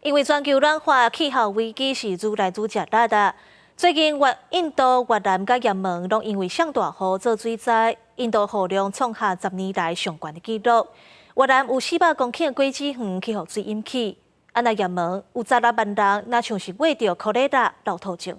因为全球暖化、气候危机是愈来愈热辣的。最近，印度、越南甲也门拢因为上大雨造水灾，印度雨量创下10年来上悬的纪录。越南有400公顷的果子园去雨水淹去，那也门有16万人，那像是为着可勒达落土症。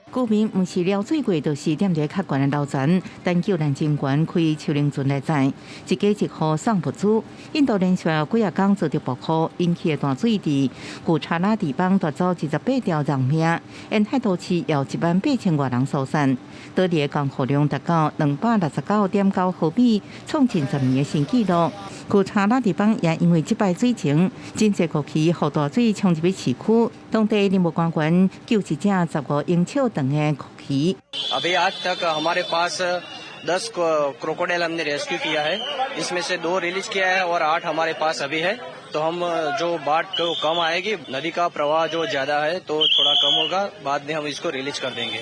居民毋是了水过，就是踮伫较悬的楼层，等救援人员开抽冷船来载，一家一户送物资。印度连续几啊天遭到暴雨，引起的大水池，古查拉地方夺走28条人命，沿海都市有18000多人受伤。当地的降雨量达到269.9毫米，创近10年的新纪录。古查拉地方也因为这摆水情，真侪国旗雨大水冲入去市区，当地林务官员救一只15英尺长的国旗。 अभी आज तक हमारे पास 10 क्रोकोडाइल हमने रेस्क्यू किया है, इसमें से 2 रिलीज किया है और 8 हमारे पास अभी है। तो हम जो बाढ़ को कम आएगी, नदी का प्रवाह जो ज्यादा है तो थोड़ा कम होगा, बाद में हम इसको रिलीज कर देंगे।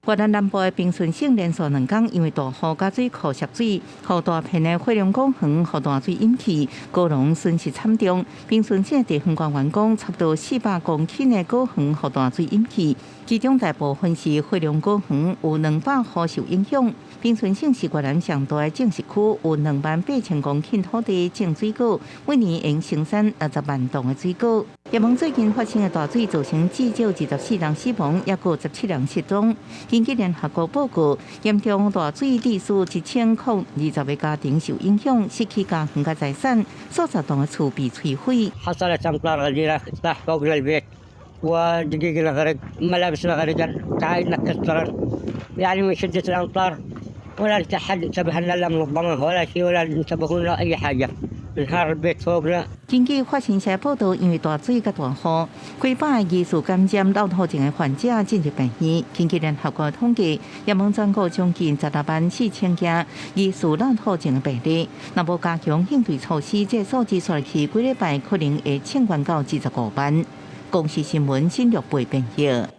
越南南部的平顺省连续2天因为大雨加水库蓄水，互大片的火龙果园互大水淹去，果农损失惨重。平顺省地方官员讲，差不多400公顷的果园互大水淹去，其中大部分是火龙果园，有200户受影响。平顺省是越南上大的种植区，有28000公顷土地种水果，每年应生产20万吨的水果。也门最近发生的大水造成至少24人死亡，也有17人失踪。根据联合国报告，严重大水致使1020个家庭受影响，失去家园和财产，数十栋的厝被摧毁。 حصلت أمطار غزيرة تحت فوق البيت ودقيق الغرق ملابسنا غرقت تعايدنا كسرت يعني من شدة الأمطار ولا أحد انتبه لنا لا منظمة ولا شيء ولا انتبهوا لنا أي حاجة انهار البيت فوقنا. 根据法新社报道，因为大水和大雨，几百个疑似感染老土症的患者进入病院。根据联合国统计，也门全国将近164000件疑似老土症的病例。若无加强应对措施，这数字刷去几礼拜可能会上悬到25万。公视新闻新竹报编辑。